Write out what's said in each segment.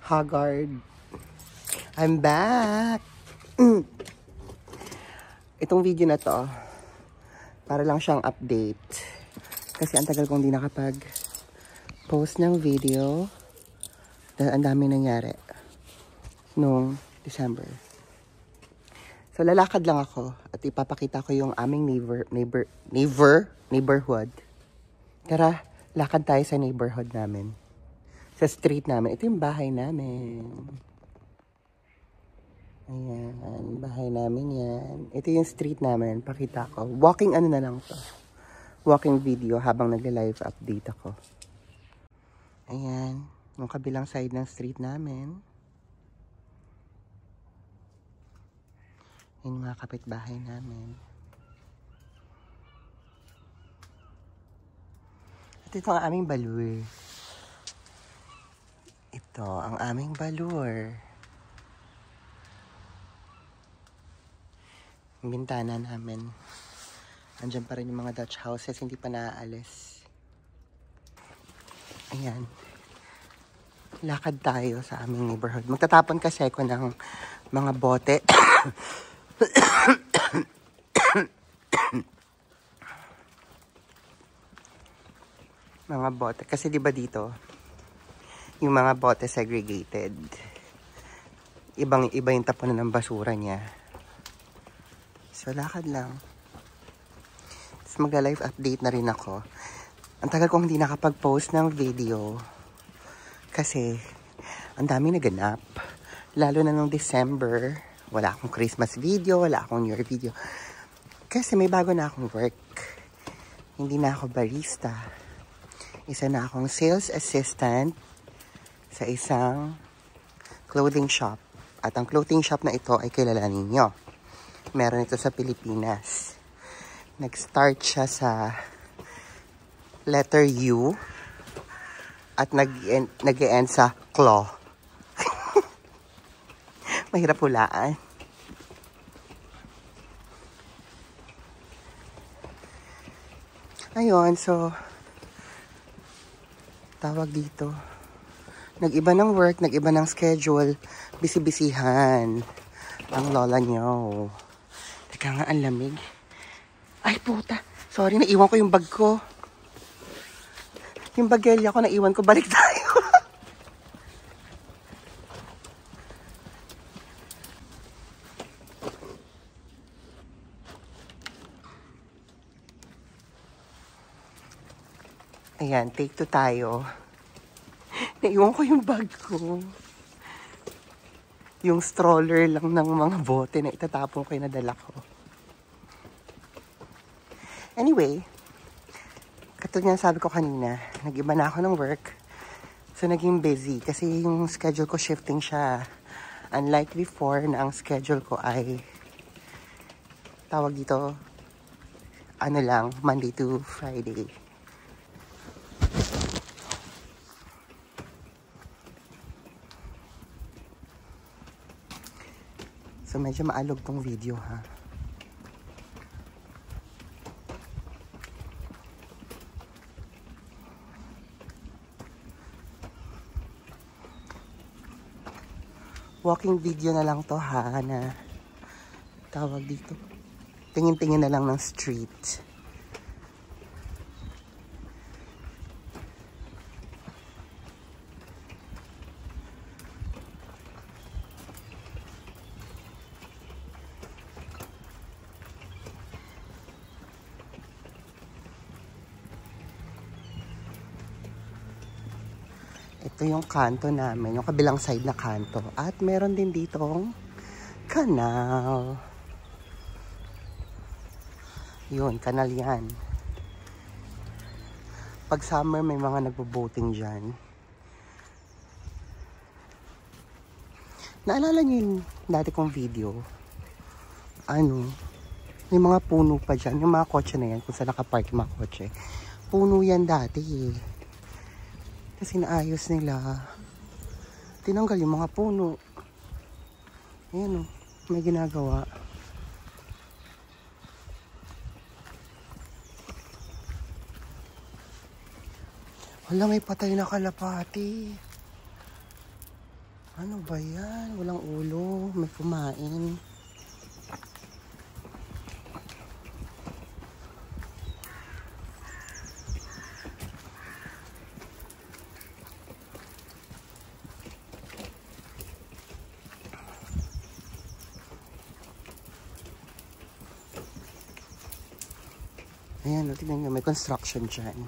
Haggard. I'm back! Itong video na to, para lang siyang update. Kasi ang tagal kong di nakapag-post ng video. Dahil ang dami nangyari noong December. So lalakad lang ako at ipapakita ko yung aming neighborhood. Tara, lakad tayo sa neighborhood namin. Sa street namin. Ito yung bahay namin. Ayan, bahay namin yan. Ito yung street namin. Pakita ko. Walking ano na lang to. Walking video habang nagla-live update ako. Ayan. Yung kabilang side ng street namin. Yung mga kapitbahay namin. At ito ang aming balur. Ito ang aming balur. Yung bintana namin. Andyan pa rin yung mga Dutch houses, hindi pa naaalis. Ayan. Lakad tayo sa aming neighborhood. Magtatapon kasi ako ng mga bote. Mga bote. Kasi diba dito, yung mga bote segregated. Ibang-iba yung tapunan ng basura niya. So, lakad lang. Tapos magla-live update na rin ako. Ang tagal kong hindi nakapag-post ng video. Kasi, ang dami naganap. Lalo na nung December, wala akong Christmas video, wala akong New Year video. Kasi may bago na akong work. Hindi na ako barista. Isa na akong sales assistant sa isang clothing shop. At ang clothing shop na ito ay kilala ninyo. Meron ito sa Pilipinas. Nag-start siya sa letter U at nag-e-end sa claw. Mahirap hulaan. Ayun, so tawag dito. Nag-iba ng work, nag-iba ng schedule. Bisi-bisihan ang lola niyo. Teka nga, ang lamig. Ay, puta. Sorry, naiwan ko yung bag ko. Yung bagelya ko, naiwan ko. Balik tayo. Ayan, take 2 tayo. Naiwan ko yung bag ko. Yung stroller lang ng mga bote na itatapon ko yung nadala ko. Anyway, katulad nga sabi ko kanina, nag-iba na ako ng work. So, naging busy kasi yung schedule ko shifting siya. Unlike before na ang schedule ko ay tawag dito, ano lang, Monday to Friday. So, medyo maalog tong video, ha. Walking video na lang to, ha, na tawag dito. Tingin-tingin na lang ng street. Ito yung kanto namin, yung kabilang side na kanto. At meron din ditong kanal. Yun, kanal yan. Pag summer, may mga nagbo-boating dyan. Naalala niyo yung dati kong video? Ano? May mga puno pa dyan. Yung mga kotse na yan, kung saan nakapark yung mga kotse. Puno yan dati eh. Kasi naayos nila. Tinanggal yung mga puno. Ayan o, may ginagawa. Wala, may patay na kalapati. Ano ba yan? Walang ulo. May kumain. Ayan, tignan nyo, may construction dyan.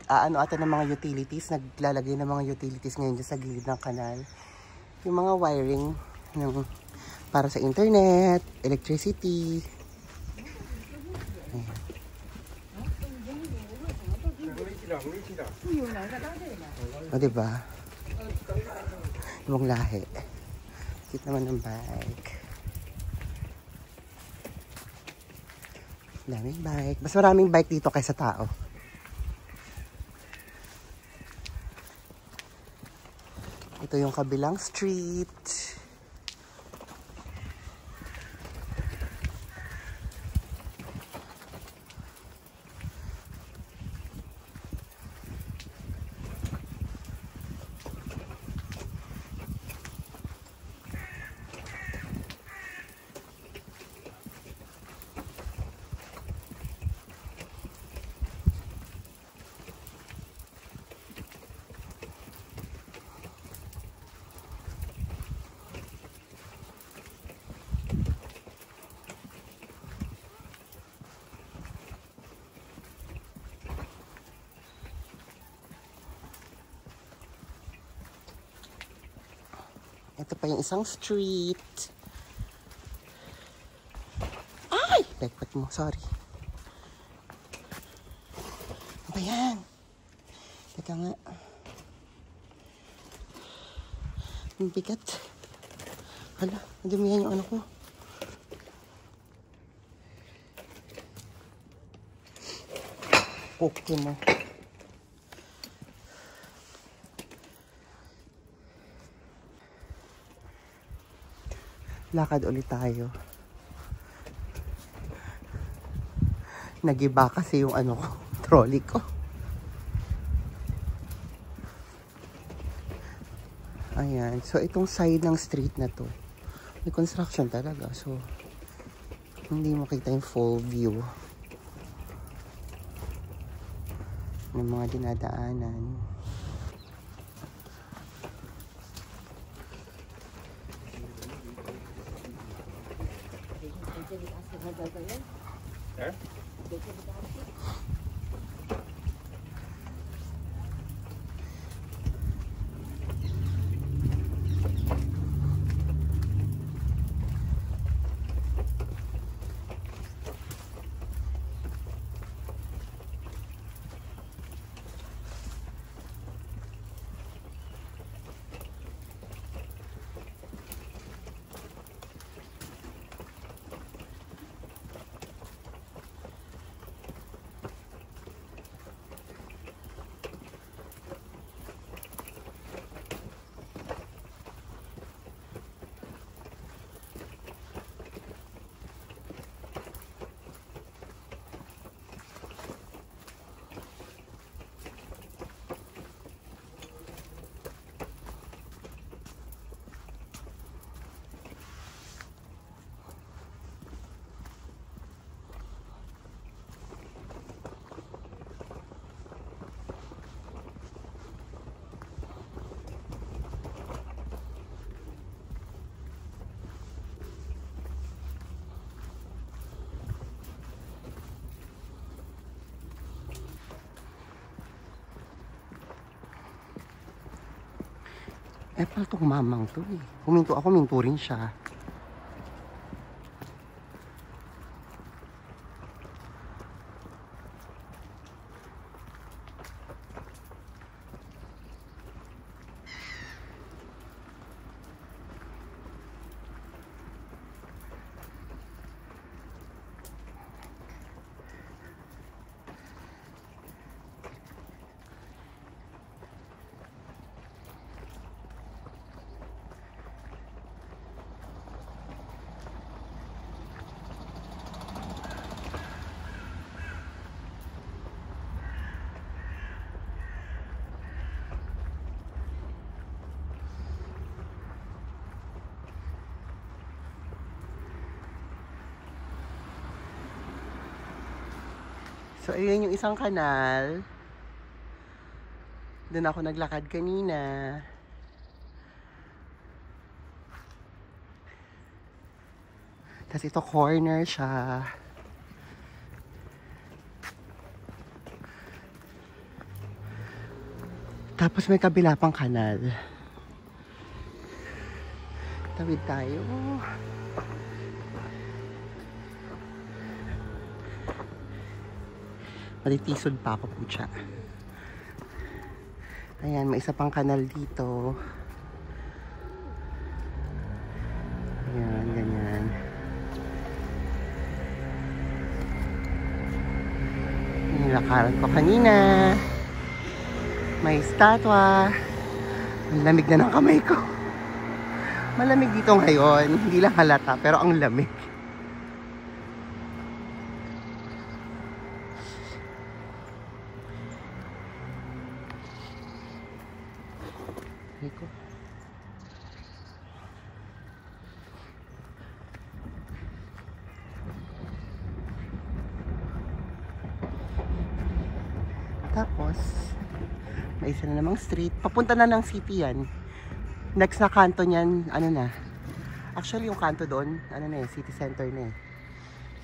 Ano ata ng mga utilities, naglalagay ng mga utilities ngayon dyan sa gilid ng kanal. Yung mga wiring para sa internet, electricity. Ayan. O, diba? Ibang lahi. Cute naman ng bike. Daming bike. Mas maraming bike dito kaysa tao. Ito yung kabilang street. Ito pa yung isang street. Ay! Backpack mo, sorry. Ano ba yan? Teka nga. Ang bigat. Hala, nadumihan yung ano ko. Okay mo. Lakad ulit tayo. Nagiba kasi yung ano ko, trolley ko. Ayan. So, itong side ng street na to, may construction talaga. So, hindi makita yung full view ng mga dinadaanan. Eh, pala itong mamang to eh. Huminto ako, minto rin siya. So, ayun yung isang kanal. Doon ako naglakad kanina. Tapos ito corner siya. Tapos may kabila pang kanal. Tawid tayo. Matitisod pa ako po siya. Ayan, may isa pang kanal dito. Ayan, ganyan. Nilakaran ko kanina. May statwa. Ang lamig na ng kamay ko. Malamig dito ngayon. Hindi lang halata, pero ang lamig. Ko. Tapos may isa na namang street. Papunta na ng city yan. Next na kanto niyan, ano na. Actually yung kanto doon, ano na eh, city center na eh.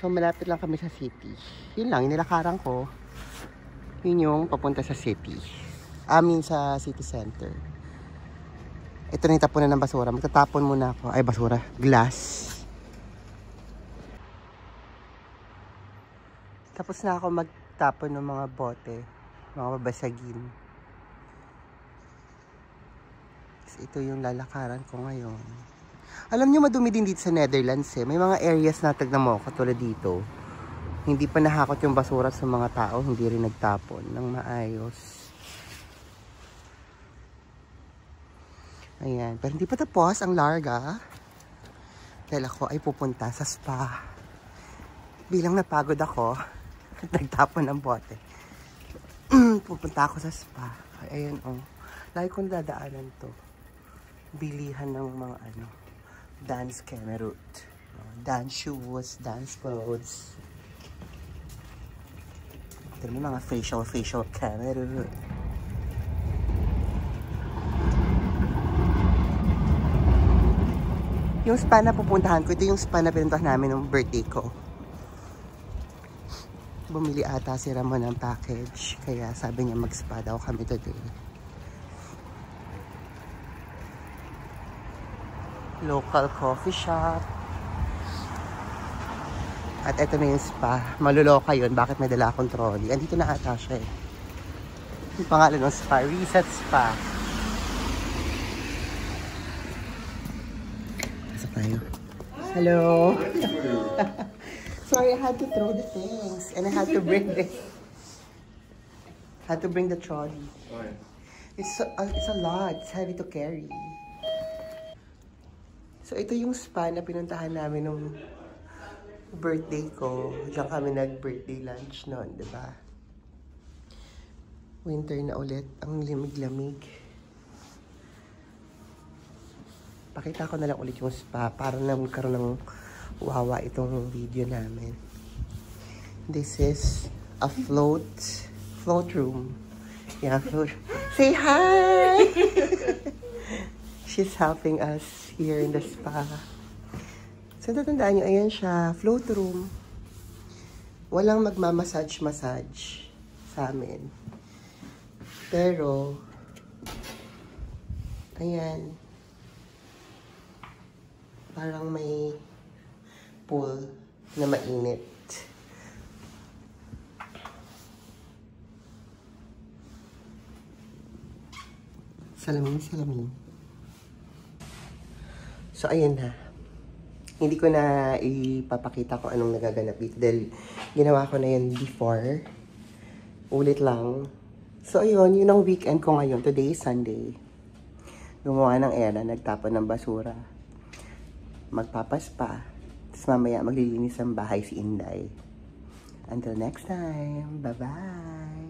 So malapit lang kami sa city. Yun lang, nilakaran ko. Yun yung papunta sa city. Sa city center. Ito na yung tapunan ng basura. Magtatapon muna ako. Ay, basura. Glass. Tapos na ako magtapon ng mga bote. Mga babasagin. Ito yung lalakaran ko ngayon. Alam nyo, madumi din dito sa Netherlands eh. May mga areas na tignan mo, katulad dito. Hindi pa nahakot yung basura sa mga tao. Hindi rin nagtapon ng maayos. Ayan. Pero hindi pa tapos ang larga. Dahil ako ay pupunta sa spa. Bilang napagod ako, nagtapon ng bote. Pupunta ako sa spa. Ayan oh. Lagi kong dadaanan to. Bilihan ng mga ano. Dance camera. Dance shoes. Dance clothes. Ito may mga facial camera. Yung spa na pupuntahan ko, ito yung spa na pinuntahan namin ng birthday ko. Bumili ata si Ramon ng package. Kaya sabi niya mag-spa daw kami today. Local coffee shop. At ito na yung spa. Maluloka yun. Bakit may dala akong trolley? Andito na ata siya eh. Yung pangalan ng spa, Reset Spa. Tayo. Hello. Sorry, I had to throw the things and I had to bring the trolley. It's a lot. It's heavy to carry. So ito yung spa na pinuntahan namin nung birthday ko. Diyan kami nag-birthday lunch noon, 'di ba? Winter na ulit, ang lamig-lamig. Pakita ko na lang ulit yung spa para na magkaroon ng wawa itong video namin. This is a float room. Yeah, float. Say hi! She's helping us here in the spa. So, tatandaan nyo, ayan siya, float room. Walang magmamassage sa amin. Pero, ayan. Parang may pool na mainit. Salamin. So, ayan na. Hindi ko na ipapakita kung anong nagaganap dito dahil ginawa ko na yun before. Ulit lang. So, ayun. Yun ang weekend ko ngayon. Today is Sunday. Gumawa ng era. Nagtapon ng basura. Magpapaspa. Tapos mamaya maglilinis ng bahay si Inday. Until next time. Bye-bye!